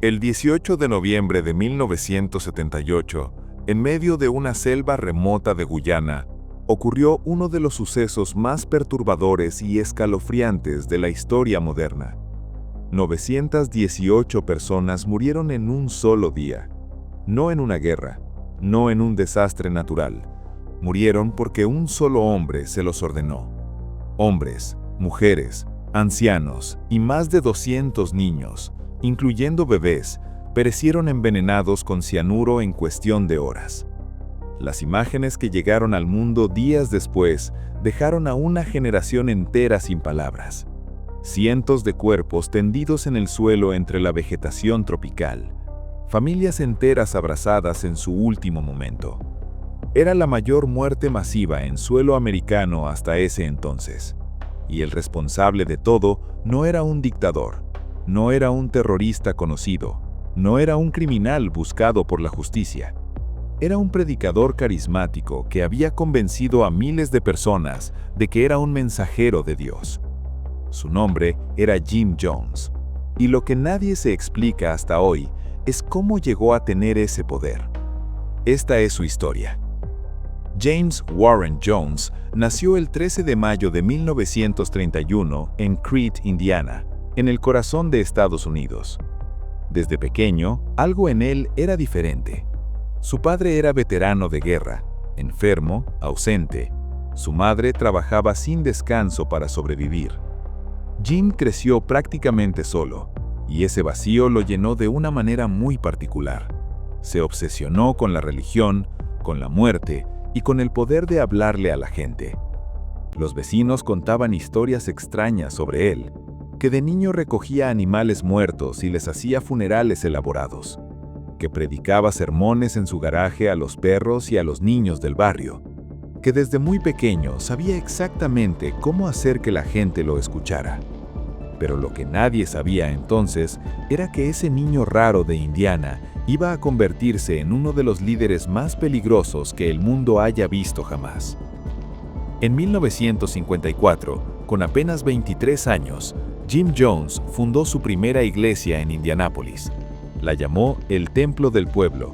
El 18 de noviembre de 1978, en medio de una selva remota de Guyana, ocurrió uno de los sucesos más perturbadores y escalofriantes de la historia moderna. 918 personas murieron en un solo día. No en una guerra, no en un desastre natural. Murieron porque un solo hombre se los ordenó. Hombres, mujeres, ancianos y más de 200 niños, incluyendo bebés, perecieron envenenados con cianuro en cuestión de horas. Las imágenes que llegaron al mundo días después dejaron a una generación entera sin palabras. Cientos de cuerpos tendidos en el suelo entre la vegetación tropical. Familias enteras abrazadas en su último momento. Era la mayor muerte masiva en suelo americano hasta ese entonces. Y el responsable de todo no era un dictador, no era un terrorista conocido, no era un criminal buscado por la justicia. Era un predicador carismático que había convencido a miles de personas de que era un mensajero de Dios. Su nombre era Jim Jones, y lo que nadie se explica hasta hoy es cómo llegó a tener ese poder. Esta es su historia. James Warren Jones nació el 13 de mayo de 1931 en Crete, Indiana, en el corazón de Estados Unidos. Desde pequeño, algo en él era diferente. Su padre era veterano de guerra, enfermo, ausente. Su madre trabajaba sin descanso para sobrevivir. Jim creció prácticamente solo, y ese vacío lo llenó de una manera muy particular. Se obsesionó con la religión, con la muerte y con el poder de hablarle a la gente. Los vecinos contaban historias extrañas sobre él, que de niño recogía animales muertos y les hacía funerales elaborados, que predicaba sermones en su garaje a los perros y a los niños del barrio, que desde muy pequeño sabía exactamente cómo hacer que la gente lo escuchara. Pero lo que nadie sabía entonces era que ese niño raro de Indiana iba a convertirse en uno de los líderes más peligrosos que el mundo haya visto jamás. En 1954, con apenas 23 años, Jim Jones fundó su primera iglesia en Indianápolis. La llamó el Templo del Pueblo.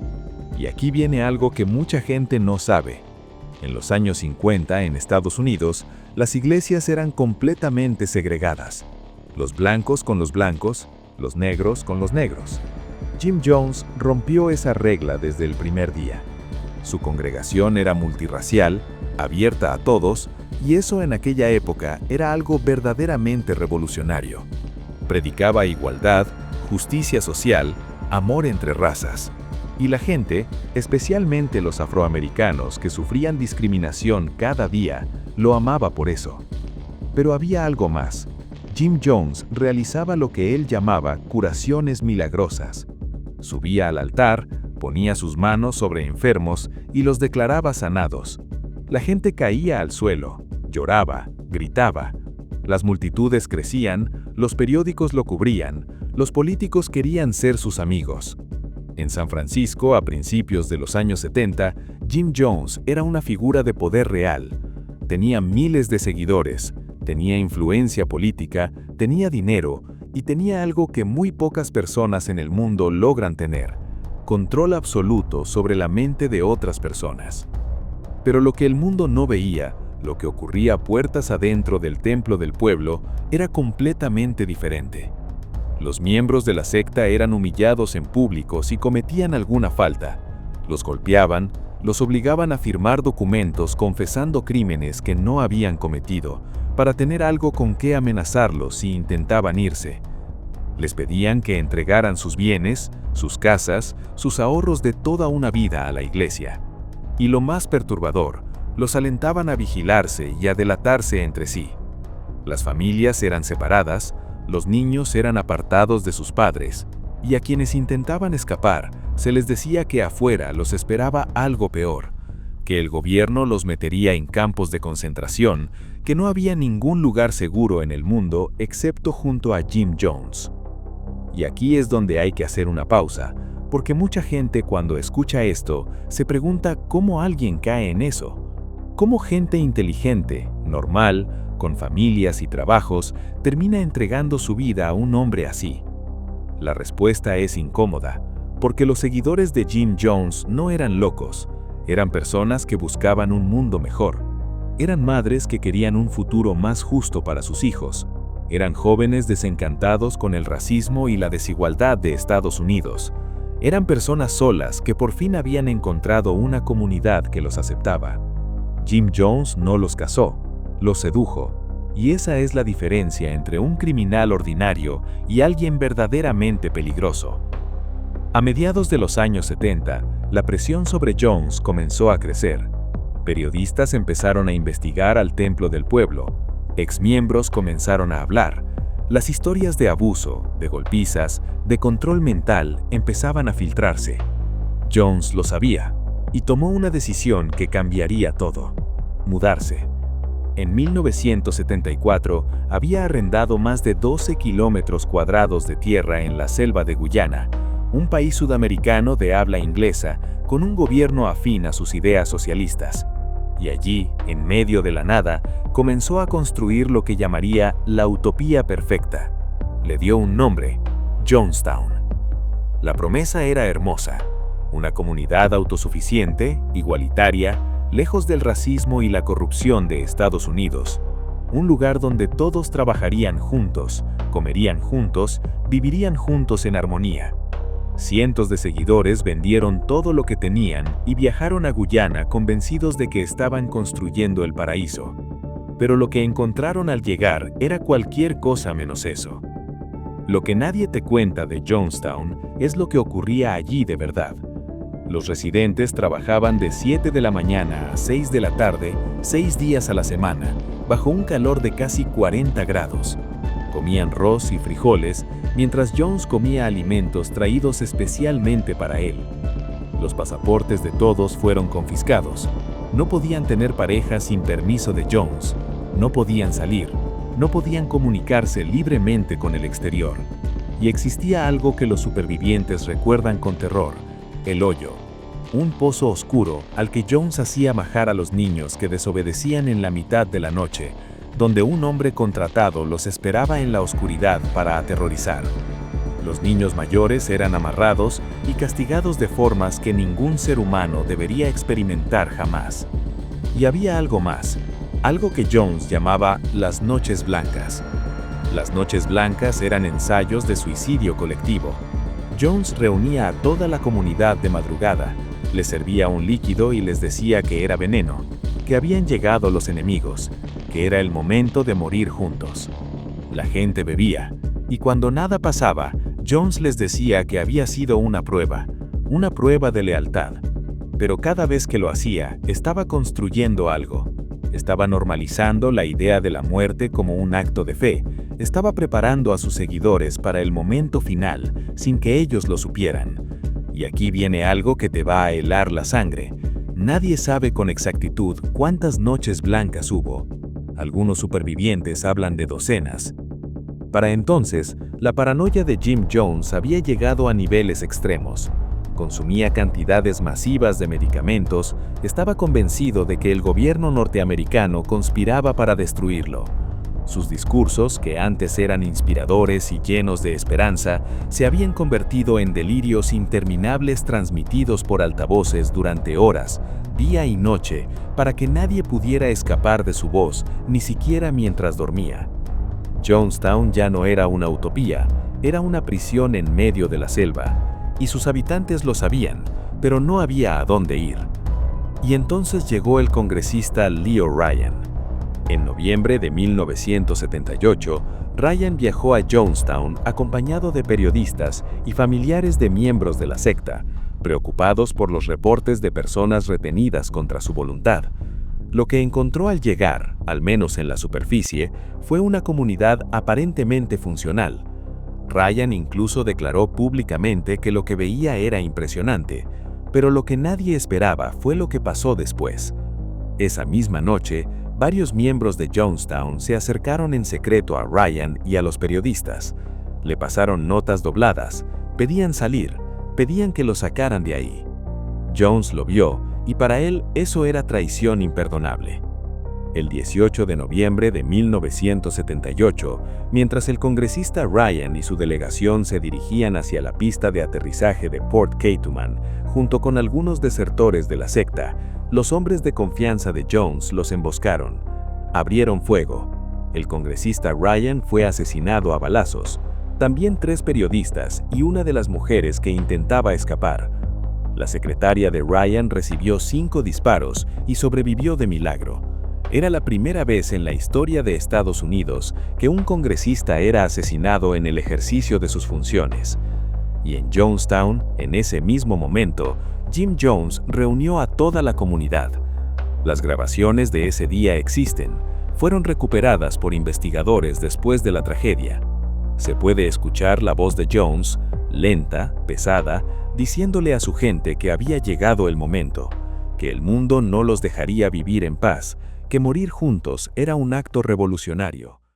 Y aquí viene algo que mucha gente no sabe. En los años 50, en Estados Unidos, las iglesias eran completamente segregadas. Los blancos con los blancos, los negros con los negros. Jim Jones rompió esa regla desde el primer día. Su congregación era multirracial, abierta a todos, y eso en aquella época era algo verdaderamente revolucionario. Predicaba igualdad, justicia social, amor entre razas. Y la gente, especialmente los afroamericanos que sufrían discriminación cada día, lo amaba por eso. Pero había algo más. Jim Jones realizaba lo que él llamaba curaciones milagrosas. Subía al altar, ponía sus manos sobre enfermos y los declaraba sanados. La gente caía al suelo, lloraba, gritaba. Las multitudes crecían, los periódicos lo cubrían, los políticos querían ser sus amigos. En San Francisco, a principios de los años 70, Jim Jones era una figura de poder real. Tenía miles de seguidores, tenía influencia política, tenía dinero y tenía algo que muy pocas personas en el mundo logran tener: control absoluto sobre la mente de otras personas. Pero lo que el mundo no veía, lo que ocurría puertas adentro del Templo del Pueblo, era completamente diferente. Los miembros de la secta eran humillados en público si cometían alguna falta. Los golpeaban, los obligaban a firmar documentos confesando crímenes que no habían cometido, para tener algo con qué amenazarlos si intentaban irse. Les pedían que entregaran sus bienes, sus casas, sus ahorros de toda una vida a la iglesia. Y lo más perturbador, los alentaban a vigilarse y a delatarse entre sí. Las familias eran separadas, los niños eran apartados de sus padres, y a quienes intentaban escapar, se les decía que afuera los esperaba algo peor, que el gobierno los metería en campos de concentración, que no había ningún lugar seguro en el mundo excepto junto a Jim Jones. Y aquí es donde hay que hacer una pausa, porque mucha gente cuando escucha esto se pregunta cómo alguien cae en eso. ¿Cómo gente inteligente, normal, con familias y trabajos, termina entregando su vida a un hombre así? La respuesta es incómoda, porque los seguidores de Jim Jones no eran locos, eran personas que buscaban un mundo mejor. Eran madres que querían un futuro más justo para sus hijos. Eran jóvenes desencantados con el racismo y la desigualdad de Estados Unidos. Eran personas solas que por fin habían encontrado una comunidad que los aceptaba. Jim Jones no los casó, los sedujo. Y esa es la diferencia entre un criminal ordinario y alguien verdaderamente peligroso. A mediados de los años 70, la presión sobre Jones comenzó a crecer. Periodistas empezaron a investigar al templo del pueblo. Exmiembros comenzaron a hablar. Las historias de abuso, de golpizas, de control mental empezaban a filtrarse. Jones lo sabía y tomó una decisión que cambiaría todo: mudarse. En 1974 había arrendado más de 12 kilómetros cuadrados de tierra en la selva de Guyana, un país sudamericano de habla inglesa con un gobierno afín a sus ideas socialistas. Y allí, en medio de la nada, comenzó a construir lo que llamaría la utopía perfecta. Le dio un nombre: Jonestown. La promesa era hermosa: una comunidad autosuficiente, igualitaria, lejos del racismo y la corrupción de Estados Unidos. Un lugar donde todos trabajarían juntos, comerían juntos, vivirían juntos en armonía. Cientos de seguidores vendieron todo lo que tenían y viajaron a Guyana convencidos de que estaban construyendo el paraíso. Pero lo que encontraron al llegar era cualquier cosa menos eso. Lo que nadie te cuenta de Jonestown es lo que ocurría allí de verdad. Los residentes trabajaban de 7 de la mañana a 6 de la tarde, 6 días a la semana, bajo un calor de casi 40 grados. Comían arroz y frijoles, mientras Jones comía alimentos traídos especialmente para él. Los pasaportes de todos fueron confiscados. No podían tener pareja sin permiso de Jones. No podían salir. No podían comunicarse libremente con el exterior. Y existía algo que los supervivientes recuerdan con terror: el hoyo. Un pozo oscuro al que Jones hacía majar a los niños que desobedecían en la mitad de la noche, donde un hombre contratado los esperaba en la oscuridad para aterrorizar. Los niños mayores eran amarrados y castigados de formas que ningún ser humano debería experimentar jamás. Y había algo más, algo que Jones llamaba las noches blancas. Las noches blancas eran ensayos de suicidio colectivo. Jones reunía a toda la comunidad de madrugada, les servía un líquido y les decía que era veneno, que habían llegado los enemigos, que era el momento de morir juntos. La gente bebía, y cuando nada pasaba, Jones les decía que había sido una prueba de lealtad. Pero cada vez que lo hacía, estaba construyendo algo. Estaba normalizando la idea de la muerte como un acto de fe. Estaba preparando a sus seguidores para el momento final, sin que ellos lo supieran. Y aquí viene algo que te va a helar la sangre. Nadie sabe con exactitud cuántas noches blancas hubo. Algunos supervivientes hablan de docenas. Para entonces, la paranoia de Jim Jones había llegado a niveles extremos. Consumía cantidades masivas de medicamentos, estaba convencido de que el gobierno norteamericano conspiraba para destruirlo. Sus discursos, que antes eran inspiradores y llenos de esperanza, se habían convertido en delirios interminables transmitidos por altavoces durante horas, día y noche, para que nadie pudiera escapar de su voz, ni siquiera mientras dormía. Jonestown ya no era una utopía, era una prisión en medio de la selva, y sus habitantes lo sabían, pero no había a dónde ir. Y entonces llegó el congresista Leo Ryan. En noviembre de 1978, Ryan viajó a Jonestown acompañado de periodistas y familiares de miembros de la secta, preocupados por los reportes de personas retenidas contra su voluntad. Lo que encontró al llegar, al menos en la superficie, fue una comunidad aparentemente funcional. Ryan incluso declaró públicamente que lo que veía era impresionante, pero lo que nadie esperaba fue lo que pasó después. Esa misma noche, varios miembros de Jonestown se acercaron en secreto a Ryan y a los periodistas. Le pasaron notas dobladas, pedían salir, pedían que lo sacaran de ahí. Jones lo vio, y para él eso era traición imperdonable. El 18 de noviembre de 1978, mientras el congresista Ryan y su delegación se dirigían hacia la pista de aterrizaje de Port Kaituman, junto con algunos desertores de la secta, los hombres de confianza de Jones los emboscaron. Abrieron fuego. El congresista Ryan fue asesinado a balazos. También 3 periodistas y una de las mujeres que intentaba escapar. La secretaria de Ryan recibió 5 disparos y sobrevivió de milagro. Era la primera vez en la historia de Estados Unidos que un congresista era asesinado en el ejercicio de sus funciones. Y en Jonestown, en ese mismo momento, Jim Jones reunió a toda la comunidad. Las grabaciones de ese día existen. Fueron recuperadas por investigadores después de la tragedia. Se puede escuchar la voz de Jones, lenta, pesada, diciéndole a su gente que había llegado el momento, que el mundo no los dejaría vivir en paz, que morir juntos era un acto revolucionario.